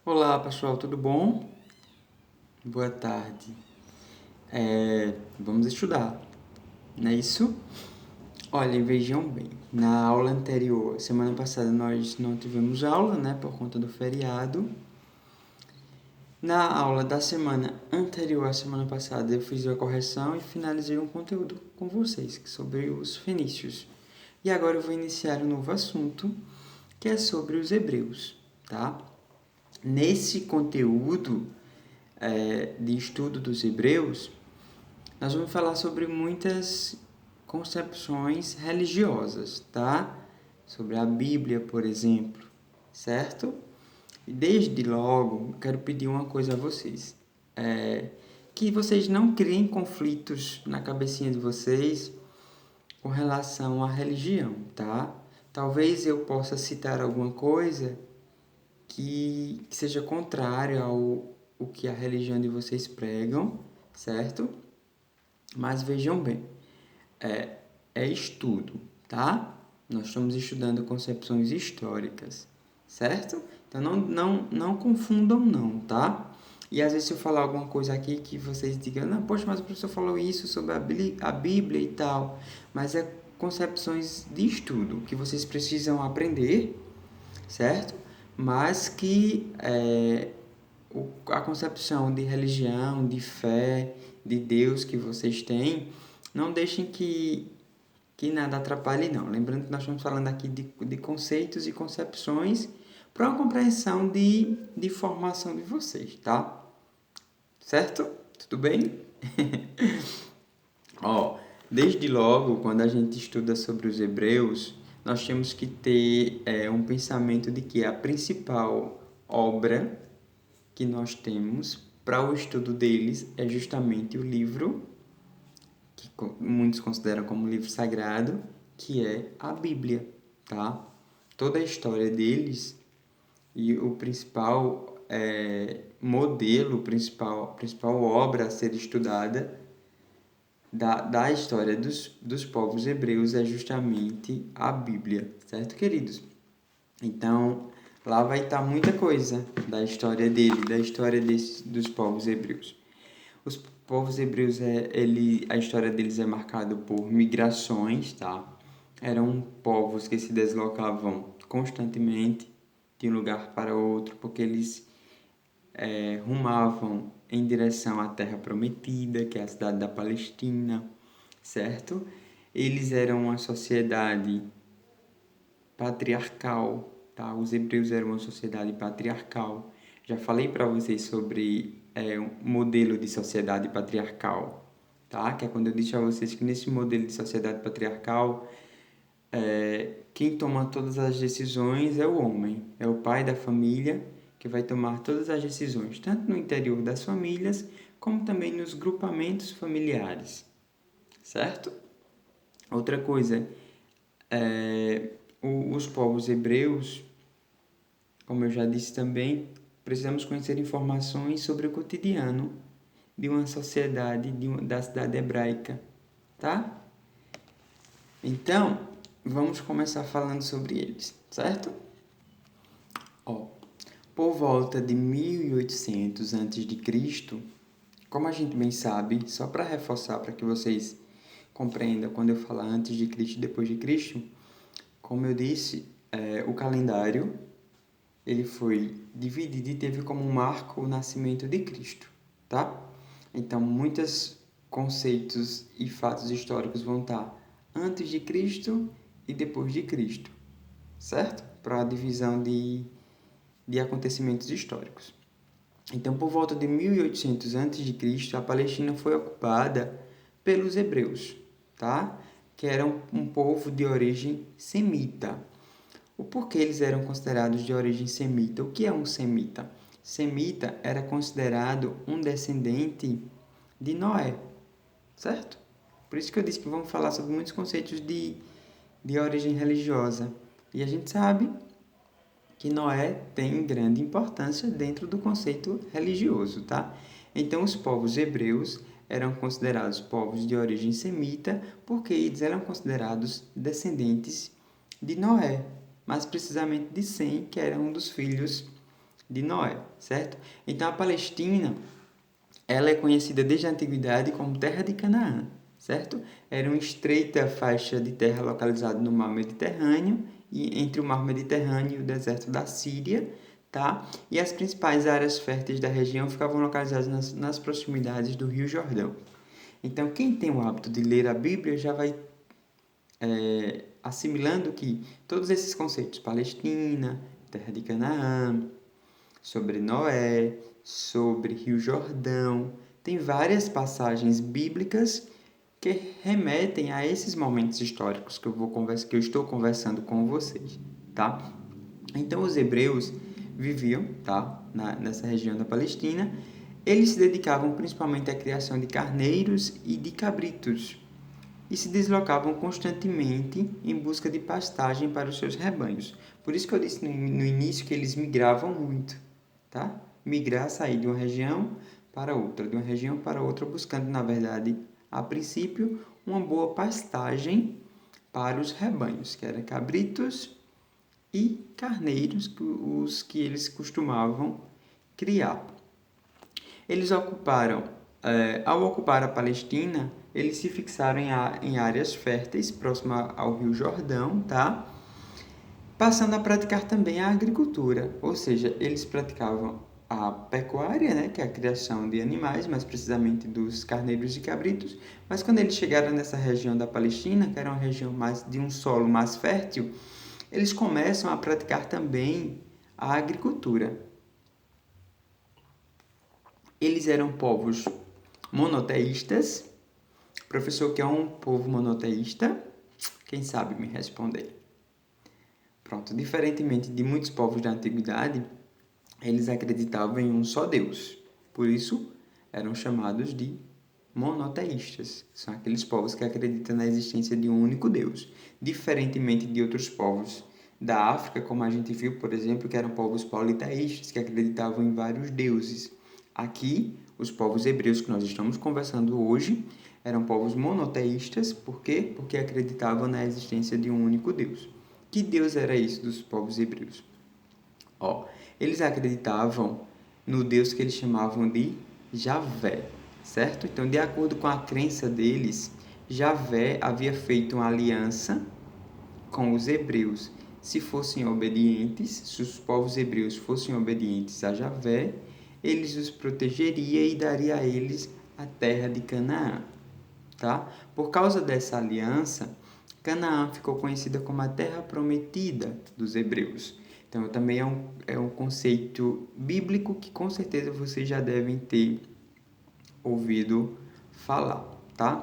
Olá pessoal, tudo bom? Boa tarde. Vamos estudar, não é isso? Olha, vejam bem, na aula anterior, semana passada nós não tivemos aula, né, por conta do feriado. Na aula da semana anterior à semana passada eu fiz a correção e finalizei um conteúdo com vocês sobre os fenícios. E agora eu vou iniciar um novo assunto, que é sobre os hebreus, tá? Nesse conteúdo de estudo dos hebreus, nós vamos falar sobre muitas concepções religiosas, tá? Sobre a Bíblia, por exemplo, certo? E desde logo, quero pedir uma coisa a vocês. Que vocês não criem conflitos na cabecinha de vocês com relação à religião, tá? Talvez eu possa citar alguma coisa que seja contrária ao o que a religião de vocês pregam, certo? Mas vejam bem, é estudo, tá? Nós estamos estudando concepções históricas, certo? Então não confundam não, tá? E às vezes se eu falar alguma coisa aqui que vocês digam, não, poxa, mas o professor falou isso sobre a Bíblia e tal, mas é concepções de estudo que vocês precisam aprender, certo? Mas que a concepção de religião, de fé, de Deus que vocês têm, não deixem que nada atrapalhe, não. Lembrando que nós estamos falando aqui de conceitos e concepções para uma compreensão de formação de vocês, tá? Certo? Tudo bem? Ó, desde logo, quando a gente estuda sobre os hebreus, nós temos que ter um pensamento de que a principal obra que nós temos para o estudo deles é justamente o livro que muitos consideram como livro sagrado, que é a Bíblia, tá? Toda a história deles e o principal modelo, principal obra a ser estudada da história dos povos hebreus é justamente a Bíblia, certo, queridos? Então, lá vai estar muita coisa da história dele, da história dos povos hebreus. Os povos hebreus, a história deles é marcada por migrações, tá? Eram povos que se deslocavam constantemente de um lugar para outro, porque eles rumavam em direção à Terra Prometida, que é a cidade da Palestina, certo? Eles eram uma sociedade patriarcal, tá? Os hebreus eram uma sociedade patriarcal. Já falei para vocês sobre um modelo de sociedade patriarcal, tá? Que é quando eu disse a vocês que nesse modelo de sociedade patriarcal, quem toma todas as decisões é o homem, é o pai da família que vai tomar todas as decisões, tanto no interior das famílias, como também nos grupamentos familiares, certo? Outra coisa, os povos hebreus, como eu já disse também, precisamos conhecer informações sobre o cotidiano de uma sociedade da cidade hebraica, tá? Então, vamos começar falando sobre eles, certo? Ó, por volta de 1800 a.C., como a gente bem sabe, só para reforçar, para que vocês compreendam quando eu falar antes de Cristo e depois de Cristo, como eu disse, o calendário ele foi dividido e teve como marco o nascimento de Cristo, tá? Então, muitos conceitos e fatos históricos vão estar antes de Cristo e depois de Cristo, certo? Para a divisão de acontecimentos históricos. Então, por volta de 1800 a.C., a Palestina foi ocupada pelos hebreus, tá? Que eram um povo de origem semita. O porquê eles eram considerados de origem semita? O que é um semita? Semita era considerado um descendente de Noé, certo? Por isso que eu disse que vamos falar sobre muitos conceitos de origem religiosa. E a gente sabe que Noé tem grande importância dentro do conceito religioso, tá? Então, os povos hebreus eram considerados povos de origem semita porque eles eram considerados descendentes de Noé, mais precisamente de Sem, que era um dos filhos de Noé, certo? Então, a Palestina, ela é conhecida desde a antiguidade como Terra de Canaã, certo? Era uma estreita faixa de terra localizada no mar Mediterrâneo, e entre o mar Mediterrâneo e o deserto da Síria, tá? E as principais áreas férteis da região ficavam localizadas nas proximidades do Rio Jordão. Então, quem tem o hábito de ler a Bíblia já vai assimilando que todos esses conceitos, Palestina, Terra de Canaã, sobre Noé, sobre Rio Jordão, tem várias passagens bíblicas que remetem a esses momentos históricos que eu estou conversando com vocês, tá? Então, os hebreus viviam, tá, nessa região da Palestina. Eles se dedicavam principalmente à criação de carneiros e de cabritos e se deslocavam constantemente em busca de pastagem para os seus rebanhos. Por isso que eu disse no início que eles migravam muito, tá? Migrar, sair de uma região para outra, de uma região para outra, buscando, na verdade, a princípio, uma boa pastagem para os rebanhos, que eram cabritos e carneiros, os que eles costumavam criar. Eles ao ocupar a Palestina, eles se fixaram em áreas férteis, próximas ao Rio Jordão, tá? Passando a praticar também a agricultura, ou seja, eles praticavam a pecuária, né, que é a criação de animais, mais precisamente dos carneiros e cabritos, mas quando eles chegaram nessa região da Palestina, que era uma região mais de um solo mais fértil, eles começam a praticar também a agricultura. Eles eram povos monoteístas. Professor, que é um povo monoteísta? Quem sabe me responder? Pronto, diferentemente de muitos povos da antiguidade, eles acreditavam em um só Deus. Por isso, eram chamados de monoteístas. São aqueles povos que acreditam na existência de um único Deus. Diferentemente de outros povos da África, como a gente viu, por exemplo, que eram povos politeístas, que acreditavam em vários deuses. Aqui, os povos hebreus que nós estamos conversando hoje eram povos monoteístas. Por quê? Porque acreditavam na existência de um único Deus. Que Deus era esse dos povos hebreus? Eles acreditavam no Deus que eles chamavam de Javé, certo? Então, de acordo com a crença deles, Javé havia feito uma aliança com os hebreus. Se os povos hebreus fossem obedientes a Javé, eles os protegeria e daria a eles a terra de Canaã, tá? Por causa dessa aliança, Canaã ficou conhecida como a terra prometida dos hebreus. Então, também é um conceito bíblico que com certeza vocês já devem ter ouvido falar, tá?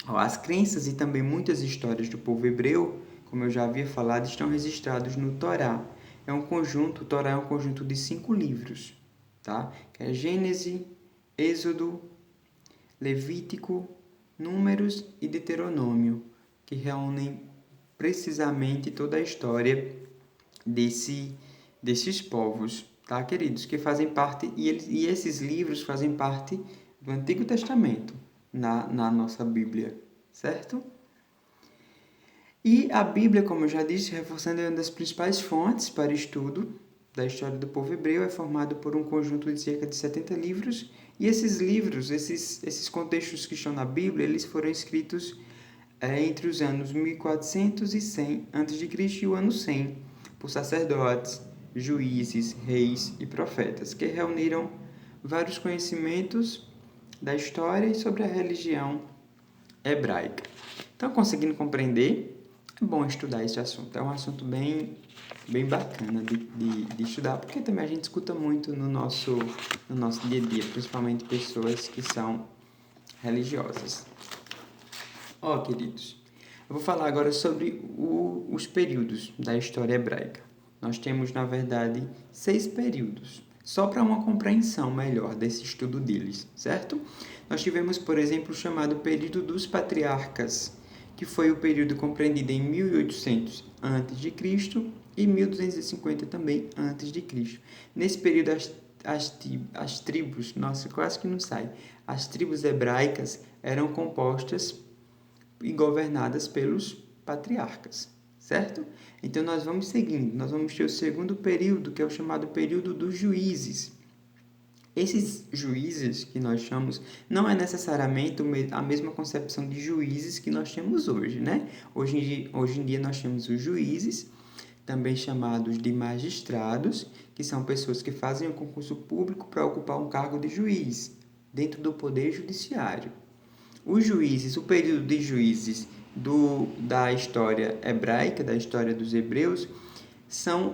As crenças e também muitas histórias do povo hebreu, como eu já havia falado, estão registrados no Torá. O Torá é um conjunto de 5 livros, tá? Que é Gênesis, Êxodo, Levítico, Números e Deuteronômio, que reúnem precisamente toda a história desses povos, tá, queridos? Que fazem parte, e esses livros fazem parte do Antigo Testamento, na nossa Bíblia, certo? E a Bíblia, como eu já disse, reforçando, é uma das principais fontes para estudo da história do povo hebreu, é formado por um conjunto de cerca de 70 livros, e esses livros, esses contextos que estão na Bíblia, eles foram escritos entre os anos 1400 e 100 a.C. e o ano 100, por sacerdotes, juízes, reis e profetas, que reuniram vários conhecimentos da história e sobre a religião hebraica. Então, conseguindo compreender, é bom estudar esse assunto. É um assunto bem bacana de estudar, porque também a gente escuta muito no nosso dia a dia, principalmente pessoas que são religiosas. Queridos, eu vou falar agora sobre os períodos da história hebraica. Nós temos, na verdade, 6 períodos, só para uma compreensão melhor desse estudo deles, certo? Nós tivemos, por exemplo, o chamado período dos patriarcas, que foi o período compreendido em 1800 a.C. e 1250 também a.C. Nesse período, as tribos, nossa, quase que não sai, as tribos hebraicas eram compostas e governadas pelos patriarcas, certo? Então, nós vamos seguindo. Nós vamos ter o segundo período, que é o chamado período dos juízes. Esses juízes que nós chamamos, não é necessariamente a mesma concepção de juízes que nós temos hoje, né? Hoje em dia nós temos os juízes, também chamados de magistrados, que são pessoas que fazem um concurso público para ocupar um cargo de juiz dentro do poder judiciário. Os juízes, o período de juízes da história hebraica, da história dos hebreus,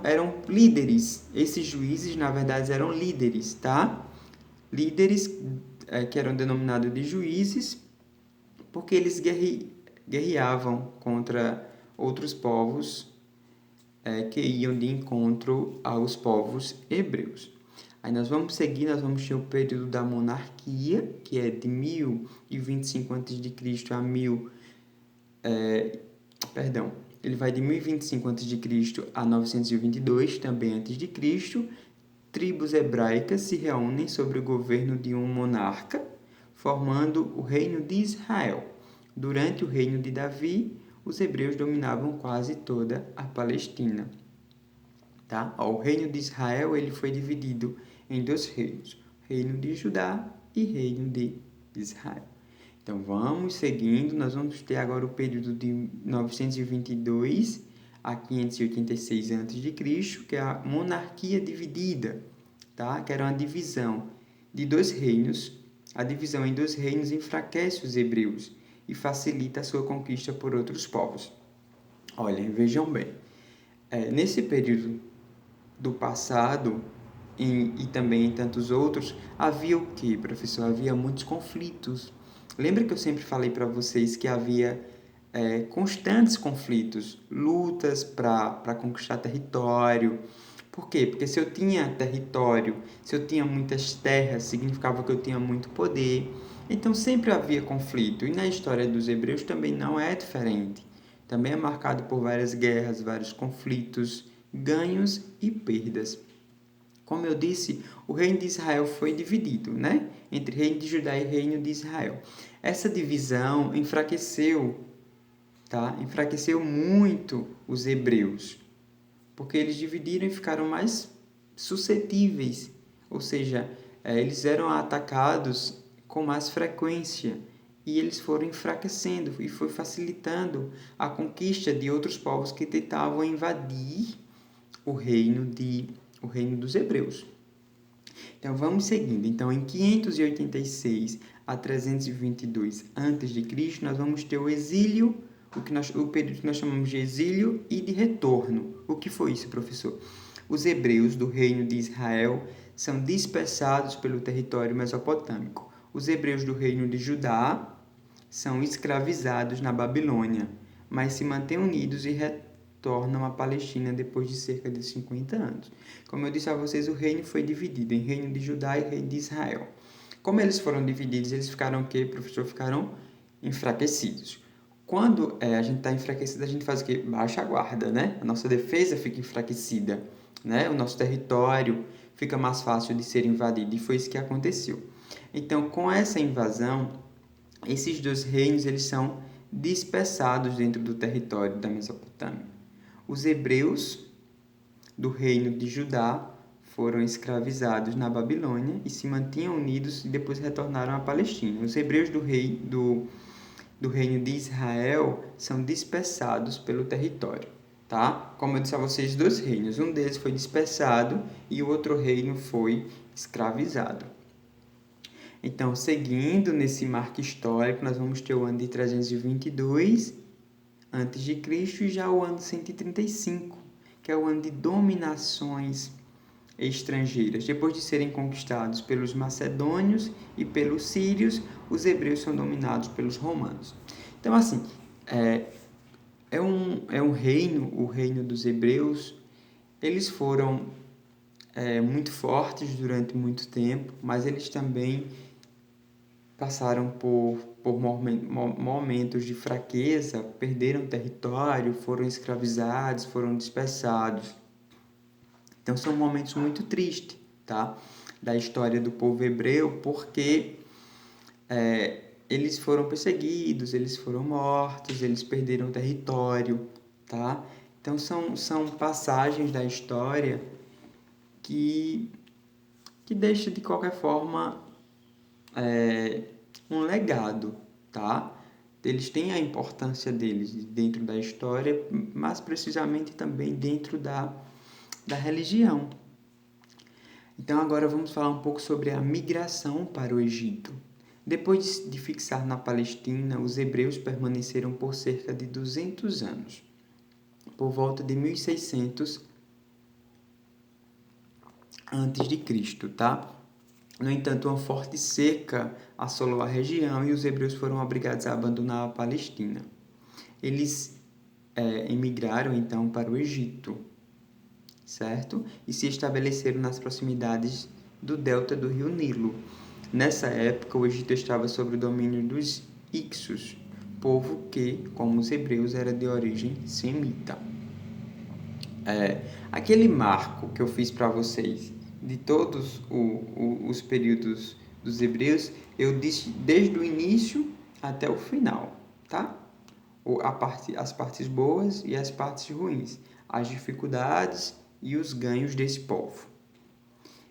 eram líderes. Esses juízes, na verdade, eram líderes, tá? Líderes que eram denominados de juízes, porque eles guerreavam contra outros povos que iam de encontro aos povos hebreus. Aí nós vamos seguir, nós vamos ter o período da monarquia, que é de 1025 a.C. a ele vai de 1025 a.C. a 922, também a.C. Tribos hebraicas se reúnem sobre o governo de um monarca, formando o reino de Israel. Durante o reino de Davi, os hebreus dominavam quase toda a Palestina. Tá? O reino de Israel ele foi dividido em dois reinos, reino de Judá e reino de Israel. Então, vamos seguindo, nós vamos ter agora o período de 922 a 586 a.C., que é a monarquia dividida, tá? Que era uma divisão de dois reinos. A divisão em dois reinos enfraquece os hebreus e facilita a sua conquista por outros povos. Olhem, vejam bem, nesse período do passado e também em tantos outros, havia o que, professor? Havia muitos conflitos. Lembra que eu sempre falei para vocês que havia constantes conflitos, lutas para conquistar território. Por quê? Porque se eu tinha território, se eu tinha muitas terras, significava que eu tinha muito poder. Então sempre havia conflito. E na história dos hebreus também não é diferente. Também é marcado por várias guerras, vários conflitos, ganhos e perdas. Como eu disse, o reino de Israel foi dividido, né? Entre reino de Judá e reino de Israel. Essa divisão enfraqueceu, tá? Enfraqueceu muito os hebreus, porque eles dividiram e ficaram mais suscetíveis, ou seja, eles eram atacados com mais frequência e eles foram enfraquecendo e foi facilitando a conquista de outros povos que tentavam invadir o reino dos hebreus. Então vamos seguindo. Então em 586 a 322 a.C., nós vamos ter o exílio, o período que nós chamamos de exílio e de retorno. O que foi isso, professor? Os hebreus do reino de Israel são dispersados pelo território mesopotâmico. Os hebreus do reino de Judá são escravizados na Babilônia, mas se mantêm unidos e retornam à Palestina depois de cerca de 50 anos. Como eu disse a vocês, o reino foi dividido em reino de Judá e reino de Israel. Como eles foram divididos, eles ficaram o quê, professor? Ficaram enfraquecidos. Quando a gente está enfraquecido, a gente faz o quê? Baixa a guarda, né? A nossa defesa fica enfraquecida, né? O nosso território fica mais fácil de ser invadido, e foi isso que aconteceu. Então, com essa invasão, esses dois reinos eles são dispersados dentro do território da Mesopotâmia. Os hebreus do reino de Judá foram escravizados na Babilônia e se mantinham unidos e depois retornaram à Palestina. Os hebreus do reino de Israel são dispersados pelo território, tá? Como eu disse a vocês, dois reinos. Um deles foi dispersado e o outro reino foi escravizado. Então, seguindo nesse marco histórico, nós vamos ter o ano de 322 a.C. e já o ano de 135, que é o ano de dominações estrangeiras. Depois de serem conquistados pelos macedônios e pelos sírios, os hebreus são dominados pelos romanos. Então, assim, é um reino, o reino dos hebreus. Eles foram muito fortes durante muito tempo, mas eles também passaram por momentos de fraqueza, perderam território, foram escravizados, foram dispersados. Então são momentos muito tristes, tá? Da história do povo hebreu, porque eles foram perseguidos, eles foram mortos, eles perderam território, tá? Então, são passagens da história que deixam, de qualquer forma, um legado, tá? Eles têm a importância deles dentro da história, mas precisamente também dentro da religião. Então, agora vamos falar um pouco sobre a migração para o Egito. Depois de fixar na Palestina, os hebreus permaneceram por cerca de 200 anos. Por volta de 1600 antes de Cristo, tá? No entanto, uma forte seca assolou a região e os hebreus foram obrigados a abandonar a Palestina. Eles emigraram então para o Egito, certo? E se estabeleceram nas proximidades do delta do rio Nilo. Nessa época, o Egito estava sob o domínio dos Hicsos, povo que, como os hebreus, era de origem semita. Aquele marco que eu fiz para vocês de todos os períodos dos hebreus, eu disse desde o início até o final, tá? As partes boas e as partes ruins, as dificuldades e os ganhos desse povo.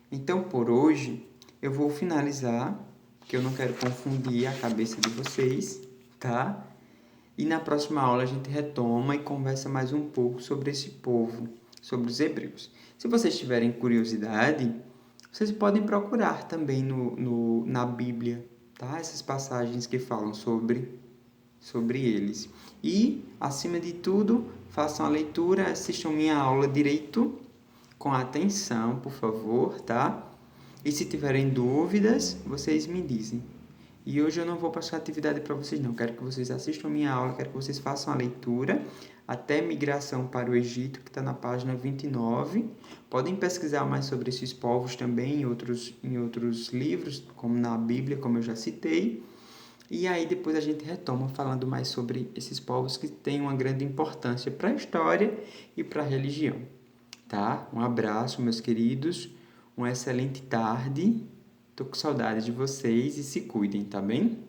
Então, por hoje, eu vou finalizar, porque eu não quero confundir a cabeça de vocês, tá? E na próxima aula a gente retoma e conversa mais um pouco sobre esse povo, sobre os hebreus. Se vocês tiverem curiosidade, vocês podem procurar também na Bíblia, tá? Essas passagens que falam sobre eles. E, acima de tudo, façam a leitura, assistam minha aula direito, com atenção, por favor, tá? E se tiverem dúvidas, vocês me dizem. E hoje eu não vou passar atividade para vocês, não. Quero que vocês assistam a minha aula, quero que vocês façam a leitura até migração para o Egito, que está na página 29. Podem pesquisar mais sobre esses povos também em outros livros, como na Bíblia, como eu já citei. E aí depois a gente retoma falando mais sobre esses povos que têm uma grande importância para a história e para a religião. Tá? Um abraço, meus queridos. Uma excelente tarde. Tô com saudade de vocês e se cuidem, tá bem?